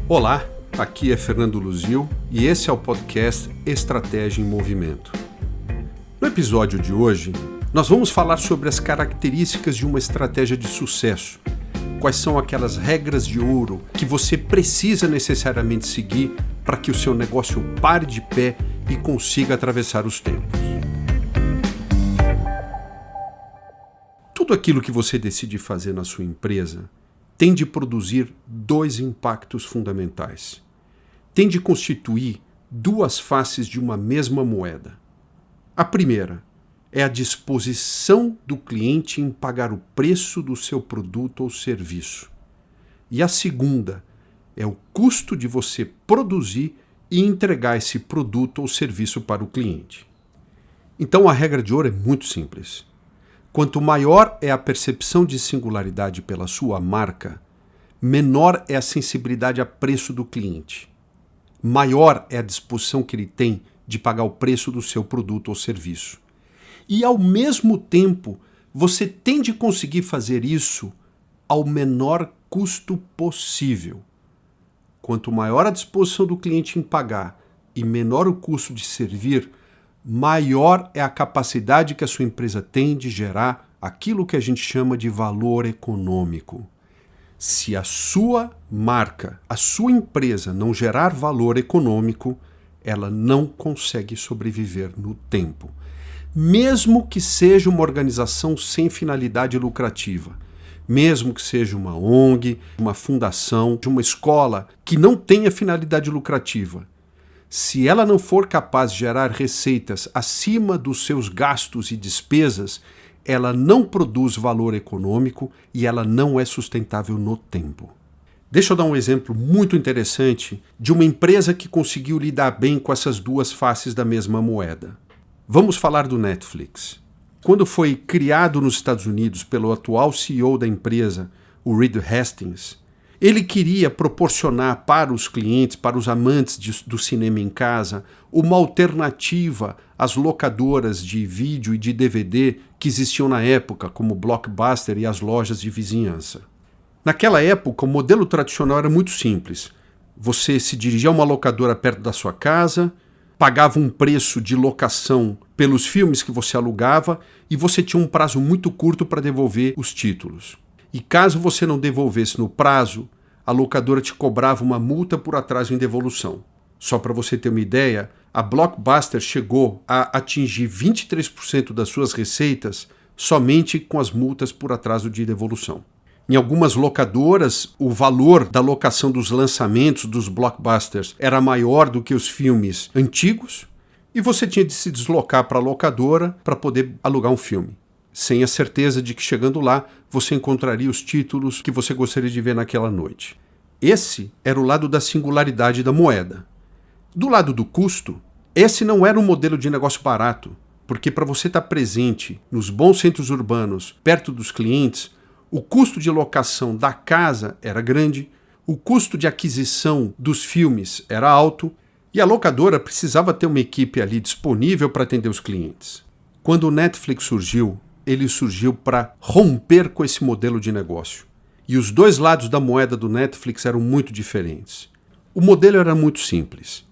Olá, aqui é Fernando Luzil e esse é o podcast Estratégia em Movimento. No episódio de hoje, nós vamos falar sobre as características de uma estratégia de sucesso. Quais são aquelas regras de ouro que você precisa necessariamente seguir para que o seu negócio pare de pé e consiga atravessar os tempos. Tudo aquilo que você decide fazer na sua empresa tem de produzir dois impactos fundamentais. Tem de constituir duas faces de uma mesma moeda. A primeira é a disposição do cliente em pagar o preço do seu produto ou serviço. E a segunda é o custo de você produzir e entregar esse produto ou serviço para o cliente. Então a regra de ouro é muito simples. Quanto maior é a percepção de singularidade pela sua marca, menor é a sensibilidade a preço do cliente. Maior é a disposição que ele tem de pagar o preço do seu produto ou serviço. E, ao mesmo tempo, você tem de conseguir fazer isso ao menor custo possível. Quanto maior a disposição do cliente em pagar e menor o custo de servir, maior é a capacidade que a sua empresa tem de gerar aquilo que a gente chama de valor econômico. Se a sua marca, a sua empresa não gerar valor econômico, ela não consegue sobreviver no tempo. Mesmo que seja uma organização sem finalidade lucrativa, mesmo que seja uma ONG, uma fundação, uma escola que não tenha finalidade lucrativa, se ela não for capaz de gerar receitas acima dos seus gastos e despesas, ela não produz valor econômico e ela não é sustentável no tempo. Deixa eu dar um exemplo muito interessante de uma empresa que conseguiu lidar bem com essas duas faces da mesma moeda. Vamos falar do Netflix. Quando foi criado nos Estados Unidos pelo atual CEO da empresa, o Reed Hastings, ele queria proporcionar para os clientes, para os amantes do cinema em casa, uma alternativa às locadoras de vídeo e de DVD que existiam na época, como o Blockbuster e as lojas de vizinhança. Naquela época, o modelo tradicional era muito simples. Você se dirigia a uma locadora perto da sua casa, pagava um preço de locação pelos filmes que você alugava e você tinha um prazo muito curto para devolver os títulos. E caso você não devolvesse no prazo, a locadora te cobrava uma multa por atraso em devolução. Só para você ter uma ideia, a Blockbuster chegou a atingir 23% das suas receitas somente com as multas por atraso de devolução. Em algumas locadoras, o valor da locação dos lançamentos dos blockbusters era maior do que os filmes antigos e você tinha de se deslocar para a locadora para poder alugar um filme, sem a certeza de que chegando lá você encontraria os títulos que você gostaria de ver naquela noite. Esse era o lado da singularidade da moeda. Do lado do custo, esse não era um modelo de negócio barato, porque para você estar presente nos bons centros urbanos, perto dos clientes, o custo de locação da casa era grande, o custo de aquisição dos filmes era alto e a locadora precisava ter uma equipe ali disponível para atender os clientes. Quando o Netflix surgiu, ele surgiu para romper com esse modelo de negócio. E os dois lados da moeda do Netflix eram muito diferentes. O modelo era muito simples.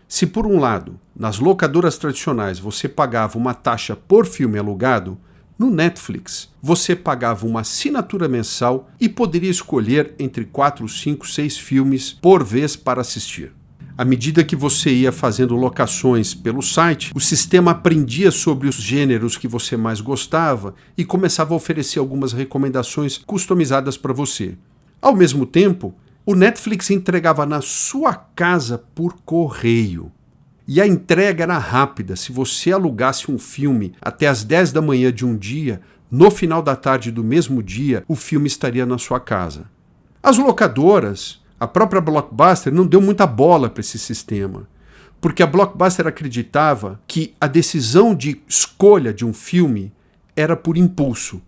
Se por um lado, nas locadoras tradicionais você pagava uma taxa por filme alugado, no Netflix, você pagava uma assinatura mensal e poderia escolher entre 4, 5, 6 filmes por vez para assistir. À medida que você ia fazendo locações pelo site, o sistema aprendia sobre os gêneros que você mais gostava e começava a oferecer algumas recomendações customizadas para você. Ao mesmo tempo, o Netflix entregava na sua casa por correio. E a entrega era rápida. Se você alugasse um filme até às 10 da manhã de um dia, no final da tarde do mesmo dia, o filme estaria na sua casa. As locadoras, a própria Blockbuster, não deu muita bola para esse sistema, porque a Blockbuster acreditava que a decisão de escolha de um filme era por impulso.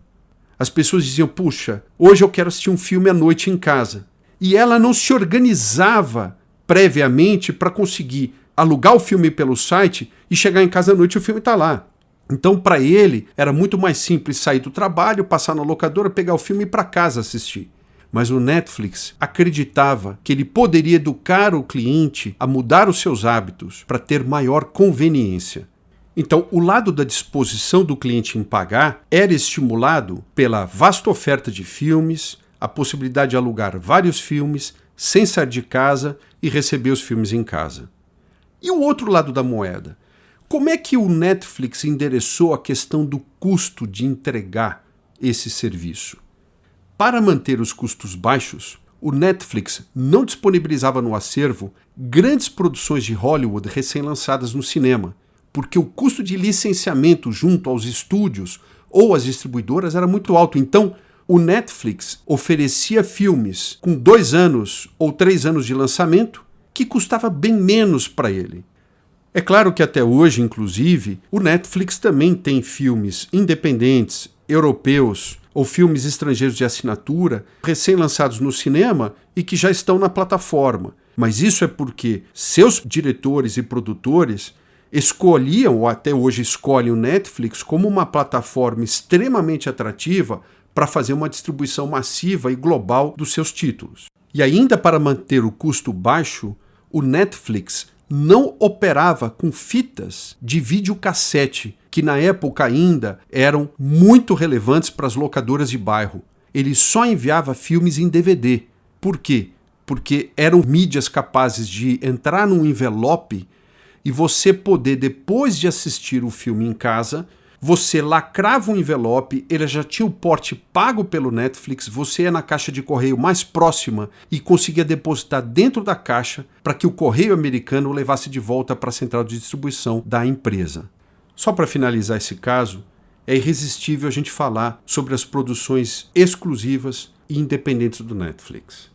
As pessoas diziam, puxa, hoje eu quero assistir um filme à noite em casa. E ela não se organizava previamente para conseguir alugar o filme pelo site e chegar em casa à noite e o filme está lá. Então, para ele, era muito mais simples sair do trabalho, passar na locadora, pegar o filme e ir para casa assistir. mas o Netflix acreditava que ele poderia educar o cliente a mudar os seus hábitos para ter maior conveniência. Então, o lado da disposição do cliente em pagar era estimulado pela vasta oferta de filmes, a possibilidade de alugar vários filmes sem sair de casa e receber os filmes em casa. E o outro lado da moeda? Como é que o Netflix endereçou a questão do custo de entregar esse serviço? Para manter os custos baixos, o Netflix não disponibilizava no acervo grandes produções de Hollywood recém-lançadas no cinema, porque o custo de licenciamento junto aos estúdios ou às distribuidoras era muito alto. Então, o Netflix oferecia filmes com 2 anos ou 3 anos de lançamento que custava bem menos para ele. É claro que até hoje, inclusive, o Netflix também tem filmes independentes, europeus ou filmes estrangeiros de assinatura recém-lançados no cinema e que já estão na plataforma. Mas isso é porque seus diretores e produtores escolhiam, ou até hoje escolhem, o Netflix como uma plataforma extremamente atrativa para fazer uma distribuição massiva e global dos seus títulos. E ainda para manter o custo baixo, o Netflix não operava com fitas de videocassete, que na época ainda eram muito relevantes para as locadoras de bairro. Ele só enviava filmes em DVD. Por quê? Porque eram mídias capazes de entrar num envelope e você poder, depois de assistir o filme em casa, você lacrava o envelope, ele já tinha o porte pago pelo Netflix, você ia na caixa de correio mais próxima e conseguia depositar dentro da caixa para que o correio americano o levasse de volta para a central de distribuição da empresa. Só para finalizar esse caso, é irresistível a gente falar sobre as produções exclusivas e independentes do Netflix.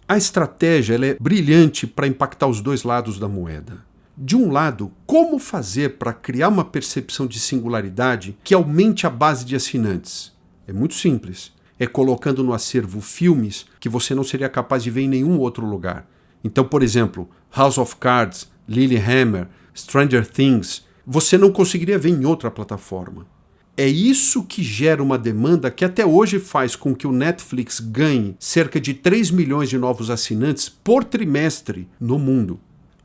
A estratégia ela é brilhante para impactar os dois lados da moeda. De um lado, como fazer para criar uma percepção de singularidade que aumente a base de assinantes? É muito simples. É colocando no acervo filmes que você não seria capaz de ver em nenhum outro lugar. Então, por exemplo, House of Cards, Lilyhammer, Stranger Things, você não conseguiria ver em outra plataforma. É isso que gera uma demanda que até hoje faz com que o Netflix ganhe cerca de 3 milhões de novos assinantes por trimestre no mundo.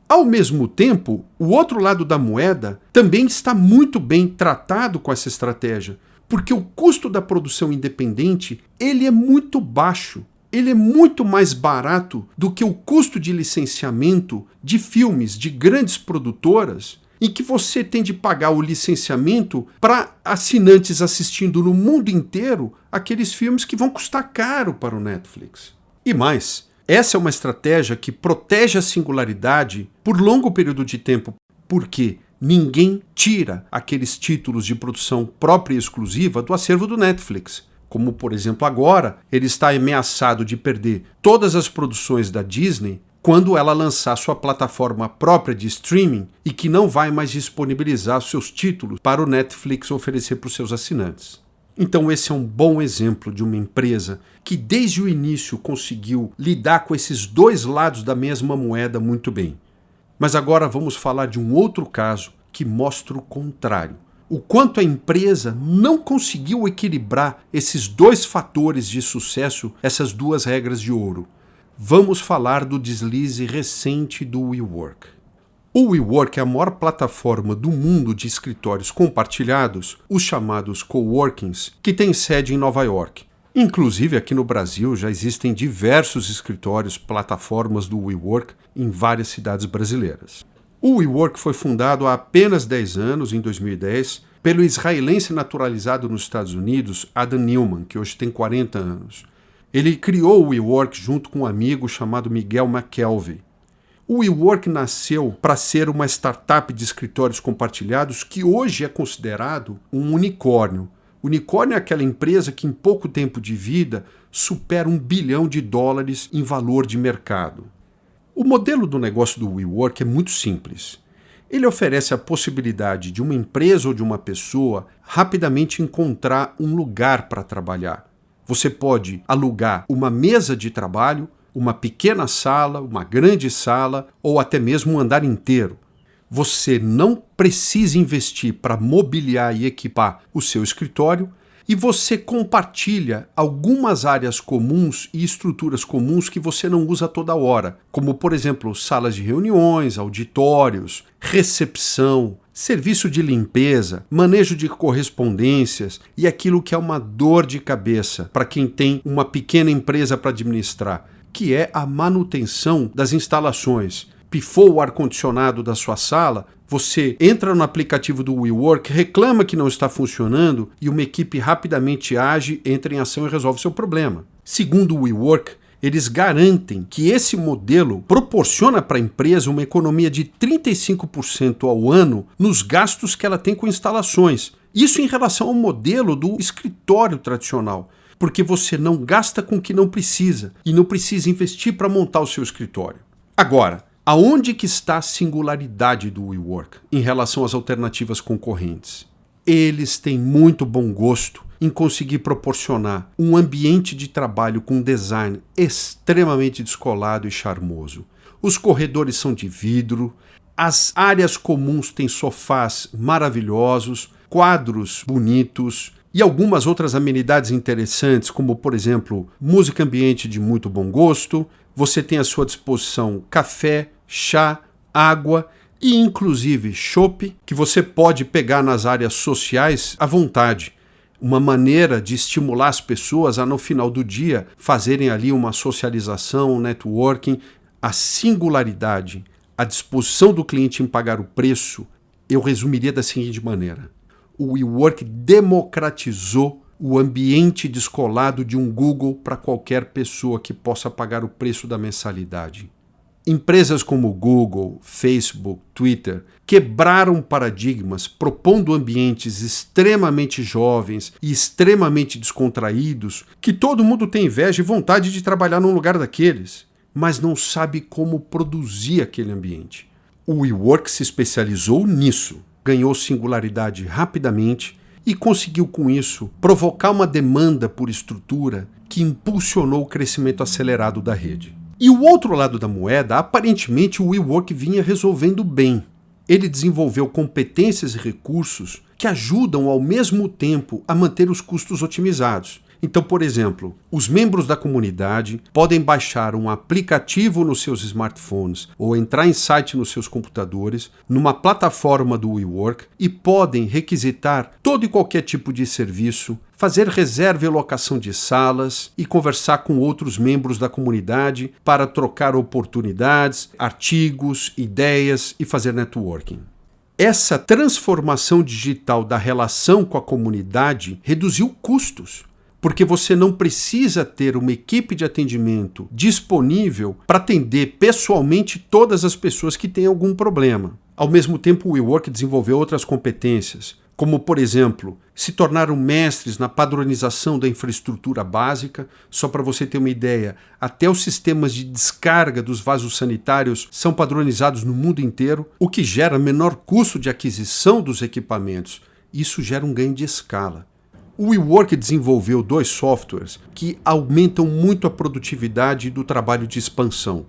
Ao mesmo tempo, o outro lado da moeda também está muito bem tratado com essa estratégia, porque o custo da produção independente ele é muito baixo. Ele é muito mais barato do que o custo de licenciamento de filmes de grandes produtoras, em que você tem de pagar o licenciamento para assinantes assistindo no mundo inteiro aqueles filmes que vão custar caro para o Netflix. E mais, essa é uma estratégia que protege a singularidade por longo período de tempo, porque ninguém tira aqueles títulos de produção própria e exclusiva do acervo do Netflix. Como, por exemplo, agora, ele está ameaçado de perder todas as produções da Disney quando ela lançar sua plataforma própria de streaming e que não vai mais disponibilizar seus títulos para o Netflix oferecer para os seus assinantes. Então esse é um bom exemplo de uma empresa que desde o início conseguiu lidar com esses dois lados da mesma moeda muito bem. Mas agora vamos falar de um outro caso que mostra o contrário. O quanto a empresa não conseguiu equilibrar esses dois fatores de sucesso, essas duas regras de ouro. Vamos falar do deslize recente do WeWork. O WeWork é a maior plataforma do mundo de escritórios compartilhados, os chamados coworkings, que tem sede em Nova York. Inclusive aqui no Brasil já existem diversos escritórios, plataformas do WeWork em várias cidades brasileiras. O WeWork foi fundado há apenas 10 anos, em 2010, pelo israelense naturalizado nos Estados Unidos, Adam Neumann, que hoje tem 40 anos. Ele criou o WeWork junto com um amigo chamado Miguel McKelvey. O WeWork nasceu para ser uma startup de escritórios compartilhados que hoje é considerado um unicórnio. Unicórnio é aquela empresa que em pouco tempo de vida supera $1 bilhão em valor de mercado. O modelo do negócio do WeWork é muito simples. Ele oferece a possibilidade de uma empresa ou de uma pessoa rapidamente encontrar um lugar para trabalhar. Você pode alugar uma mesa de trabalho, uma pequena sala, uma grande sala ou até mesmo um andar inteiro. Você não precisa investir para mobiliar e equipar o seu escritório e você compartilha algumas áreas comuns e estruturas comuns que você não usa toda hora, como, por exemplo, salas de reuniões, auditórios, recepção, serviço de limpeza, manejo de correspondências e aquilo que é uma dor de cabeça para quem tem uma pequena empresa para administrar, que é a manutenção das instalações. Pifou o ar-condicionado da sua sala, você entra no aplicativo do WeWork, reclama que não está funcionando e uma equipe rapidamente age, entra em ação e resolve seu problema. Segundo o WeWork, eles garantem que esse modelo proporciona para a empresa uma economia de 35% ao ano nos gastos que ela tem com instalações. Isso em relação ao modelo do escritório tradicional, porque você não gasta com o que não precisa e não precisa investir para montar o seu escritório. Agora, aonde que está a singularidade do WeWork em relação às alternativas concorrentes? Eles têm muito bom gosto em conseguir proporcionar um ambiente de trabalho com design extremamente descolado e charmoso. Os corredores são de vidro, as áreas comuns têm sofás maravilhosos, quadros bonitos e algumas outras amenidades interessantes, como, por exemplo, música ambiente de muito bom gosto. Você tem à sua disposição café, chá, água e inclusive chopp, que você pode pegar nas áreas sociais à vontade. Uma maneira de estimular as pessoas a, no final do dia, fazerem ali uma socialização, um networking. A singularidade, a disposição do cliente em pagar o preço, eu resumiria da seguinte maneira. O WeWork democratizou o ambiente descolado de um Google para qualquer pessoa que possa pagar o preço da mensalidade. Empresas como Google, Facebook, Twitter quebraram paradigmas propondo ambientes extremamente jovens e extremamente descontraídos que todo mundo tem inveja e vontade de trabalhar num lugar daqueles, mas não sabe como produzir aquele ambiente. O WeWork se especializou nisso, ganhou singularidade rapidamente e conseguiu com isso provocar uma demanda por estrutura que impulsionou o crescimento acelerado da rede. E o outro lado da moeda, aparentemente o WeWork vinha resolvendo bem. Ele desenvolveu competências e recursos que ajudam ao mesmo tempo a manter os custos otimizados. Então, por exemplo, os membros da comunidade podem baixar um aplicativo nos seus smartphones ou entrar em site nos seus computadores, numa plataforma do WeWork, e podem requisitar todo e qualquer tipo de serviço, fazer reserva e locação de salas e conversar com outros membros da comunidade para trocar oportunidades, artigos, ideias e fazer networking. Essa transformação digital da relação com a comunidade reduziu custos, porque você não precisa ter uma equipe de atendimento disponível para atender pessoalmente todas as pessoas que têm algum problema. Ao mesmo tempo, o WeWork desenvolveu outras competências, como, por exemplo, se tornaram mestres na padronização da infraestrutura básica. Só para você ter uma ideia, até os sistemas de descarga dos vasos sanitários são padronizados no mundo inteiro, o que gera menor custo de aquisição dos equipamentos. Isso gera um ganho de escala. O WeWork desenvolveu 2 softwares que aumentam muito a produtividade do trabalho de expansão.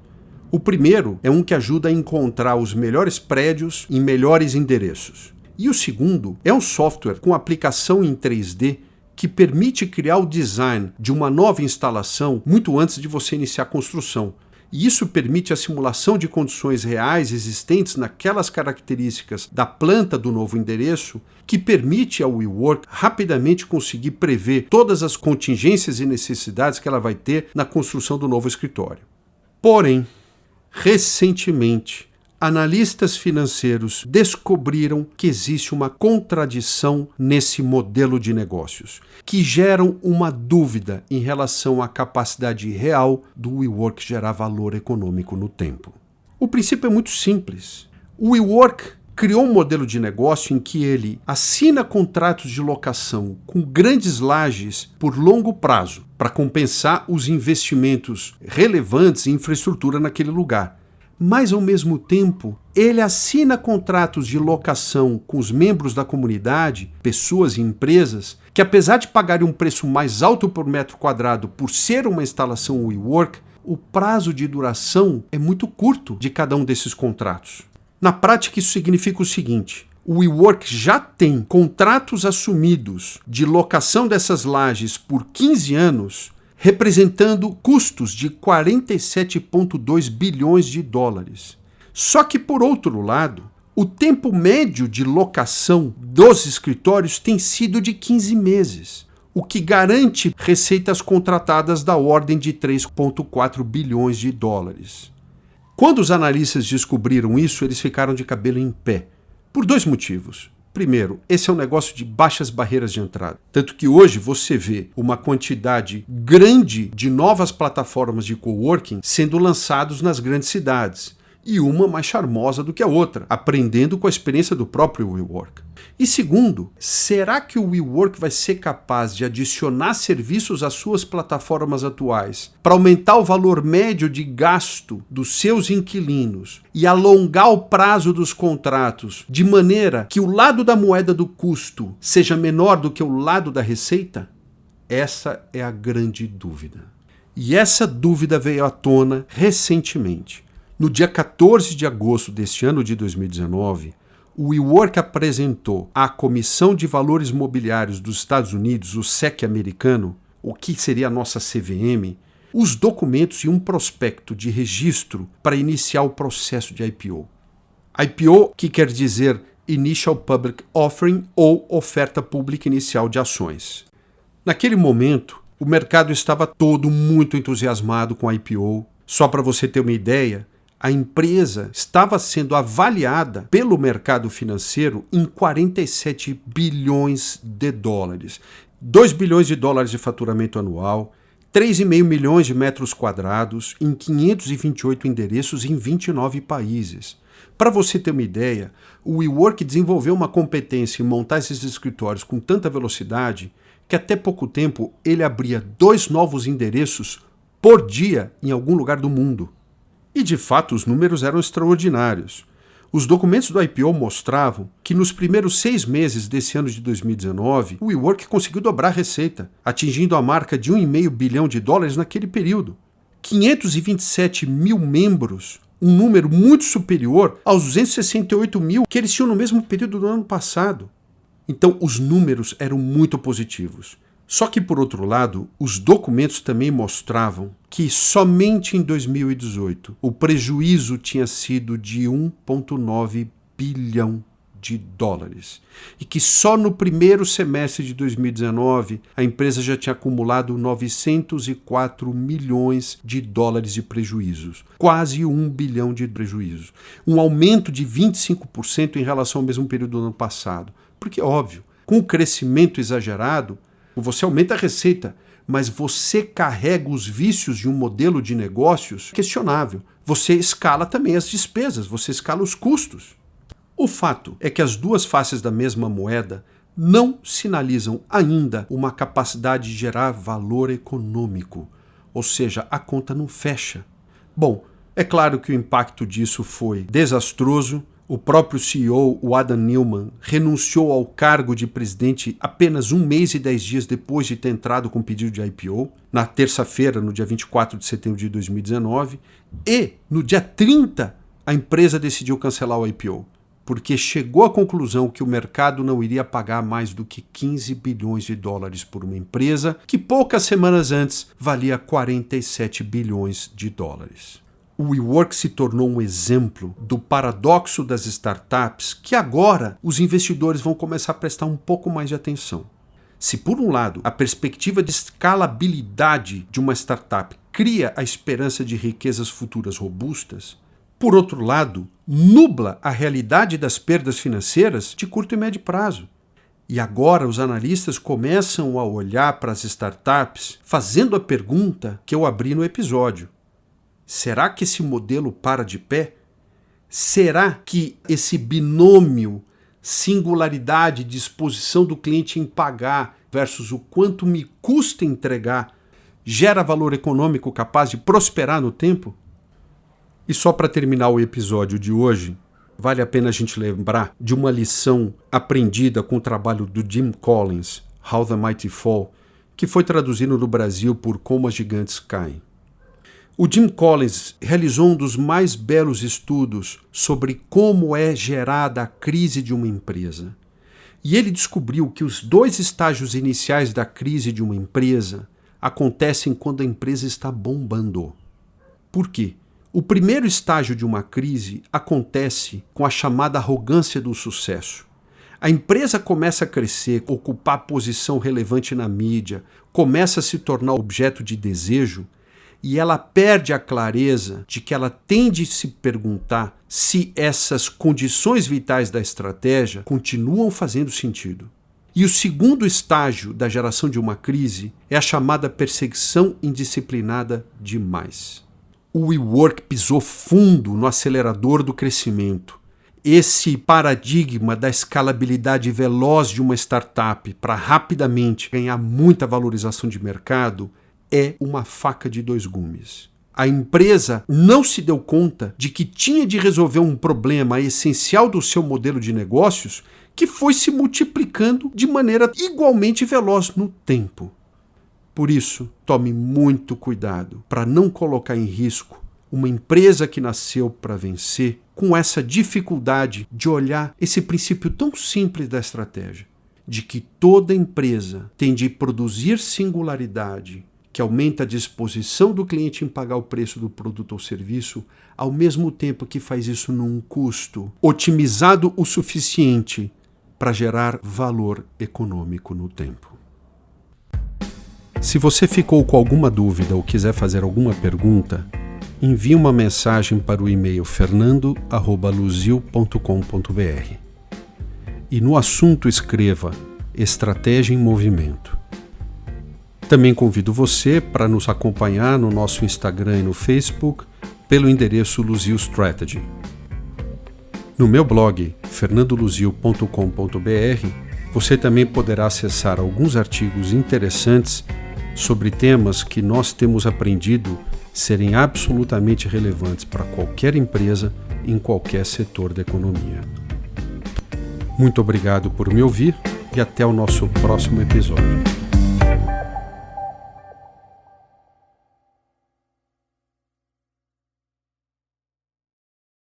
O primeiro é um que ajuda a encontrar os melhores prédios em melhores endereços. E o segundo é um software com aplicação em 3D que permite criar o design de uma nova instalação muito antes de você iniciar a construção. E isso permite a simulação de condições reais existentes naquelas características da planta do novo endereço, que permite ao WeWork rapidamente conseguir prever todas as contingências e necessidades que ela vai ter na construção do novo escritório. Porém, recentemente, analistas financeiros descobriram que existe uma contradição nesse modelo de negócios, que geram uma dúvida em relação à capacidade real do WeWork gerar valor econômico no tempo. O princípio é muito simples. O WeWork criou um modelo de negócio em que ele assina contratos de locação com grandes lajes por longo prazo, para compensar os investimentos relevantes em infraestrutura naquele lugar. Mas, ao mesmo tempo, ele assina contratos de locação com os membros da comunidade, pessoas e empresas, que apesar de pagarem um preço mais alto por metro quadrado por ser uma instalação WeWork, o prazo de duração é muito curto de cada um desses contratos. Na prática, isso significa o seguinte: o WeWork já tem contratos assumidos de locação dessas lajes por 15 anos, representando custos de 47,2 bilhões de dólares. Só que, por outro lado, o tempo médio de locação dos escritórios tem sido de 15 meses, o que garante receitas contratadas da ordem de 3,4 bilhões de dólares. Quando os analistas descobriram isso, eles ficaram de cabelo em pé, por dois motivos. Primeiro, esse é um negócio de baixas barreiras de entrada. Tanto que hoje você vê uma quantidade grande de novas plataformas de coworking sendo lançados nas grandes cidades. E uma mais charmosa do que a outra, aprendendo com a experiência do próprio WeWork. E segundo, será que o WeWork vai ser capaz de adicionar serviços às suas plataformas atuais para aumentar o valor médio de gasto dos seus inquilinos e alongar o prazo dos contratos de maneira que o lado da moeda do custo seja menor do que o lado da receita? Essa é a grande dúvida. E essa dúvida veio à tona recentemente. No dia 14 de agosto deste ano de 2019, o WeWork apresentou à Comissão de Valores Mobiliários dos Estados Unidos, o SEC americano, o que seria a nossa CVM, os documentos e um prospecto de registro para iniciar o processo de IPO. IPO, que quer dizer Initial Public Offering ou oferta pública inicial de ações. Naquele momento, o mercado estava todo muito entusiasmado com a IPO. Só para você ter uma ideia, a empresa estava sendo avaliada pelo mercado financeiro em 47 bilhões de dólares. 2 bilhões de dólares de faturamento anual, 3,5 milhões de metros quadrados, em 528 endereços em 29 países. Para você ter uma ideia, o WeWork desenvolveu uma competência em montar esses escritórios com tanta velocidade que até pouco tempo ele abria 2 novos endereços por dia em algum lugar do mundo. E, de fato, os números eram extraordinários. Os documentos do IPO mostravam que nos primeiros 6 meses desse ano de 2019, o WeWork conseguiu dobrar a receita, atingindo a marca de 1,5 bilhão de dólares naquele período. 527 mil membros, um número muito superior aos 268 mil que eles tinham no mesmo período do ano passado. Então, os números eram muito positivos. Só que, por outro lado, os documentos também mostravam que somente em 2018 o prejuízo tinha sido de 1,9 bilhão de dólares. E que só no primeiro semestre de 2019 a empresa já tinha acumulado 904 milhões de dólares de prejuízos. Quase 1 bilhão de prejuízos. Um aumento de 25% em relação ao mesmo período do ano passado. Porque, óbvio, com o crescimento exagerado, você aumenta a receita, mas você carrega os vícios de um modelo de negócios questionável. Você escala também as despesas, você escala os custos. O fato é que as duas faces da mesma moeda não sinalizam ainda uma capacidade de gerar valor econômico, ou seja, a conta não fecha. Bom, é claro que o impacto disso foi desastroso. O próprio CEO, o Adam Neumann, renunciou ao cargo de presidente apenas 1 mês e 10 dias depois de ter entrado com pedido de IPO, na terça-feira, no dia 24 de setembro de 2019, e no dia 30 a empresa decidiu cancelar o IPO, porque chegou à conclusão que o mercado não iria pagar mais do que 15 bilhões de dólares por uma empresa que poucas semanas antes valia 47 bilhões de dólares. O WeWork se tornou um exemplo do paradoxo das startups que agora os investidores vão começar a prestar um pouco mais de atenção. Se, por um lado, a perspectiva de escalabilidade de uma startup cria a esperança de riquezas futuras robustas, por outro lado, nubla a realidade das perdas financeiras de curto e médio prazo. E agora os analistas começam a olhar para as startups fazendo a pergunta que eu abri no episódio. Será que esse modelo para de pé? Será que esse binômio singularidade, disposição do cliente em pagar versus o quanto me custa entregar gera valor econômico capaz de prosperar no tempo? E só para terminar o episódio de hoje, vale a pena a gente lembrar de uma lição aprendida com o trabalho do Jim Collins, How the Mighty Fall, que foi traduzido no Brasil por Como as Gigantes Caem. O Jim Collins realizou um dos mais belos estudos sobre como é gerada a crise de uma empresa. E ele descobriu que os 2 estágios iniciais da crise de uma empresa acontecem quando a empresa está bombando. Por quê? O primeiro estágio de uma crise acontece com a chamada arrogância do sucesso. A empresa começa a crescer, ocupar posição relevante na mídia, começa a se tornar objeto de desejo, e ela perde a clareza de que ela tem de se perguntar se essas condições vitais da estratégia continuam fazendo sentido. E o segundo estágio da geração de uma crise é a chamada perseguição indisciplinada demais. O WeWork pisou fundo no acelerador do crescimento. Esse paradigma da escalabilidade veloz de uma startup para rapidamente ganhar muita valorização de mercado é uma faca de 2 gumes. A empresa não se deu conta de que tinha de resolver um problema essencial do seu modelo de negócios que foi se multiplicando de maneira igualmente veloz no tempo. Por isso, tome muito cuidado para não colocar em risco uma empresa que nasceu para vencer com essa dificuldade de olhar esse princípio tão simples da estratégia, de que toda empresa tem de produzir singularidade que aumenta a disposição do cliente em pagar o preço do produto ou serviço, ao mesmo tempo que faz isso num custo otimizado o suficiente para gerar valor econômico no tempo. Se você ficou com alguma dúvida ou quiser fazer alguma pergunta, envie uma mensagem para o e-mail fernando@luzil.com.br e no assunto escreva Estratégia em Movimento. Também convido você para nos acompanhar no nosso Instagram e no Facebook pelo endereço Luzil Strategy. No meu blog, fernandoluzil.com.br, você também poderá acessar alguns artigos interessantes sobre temas que nós temos aprendido serem absolutamente relevantes para qualquer empresa em qualquer setor da economia. Muito obrigado por me ouvir e até o nosso próximo episódio.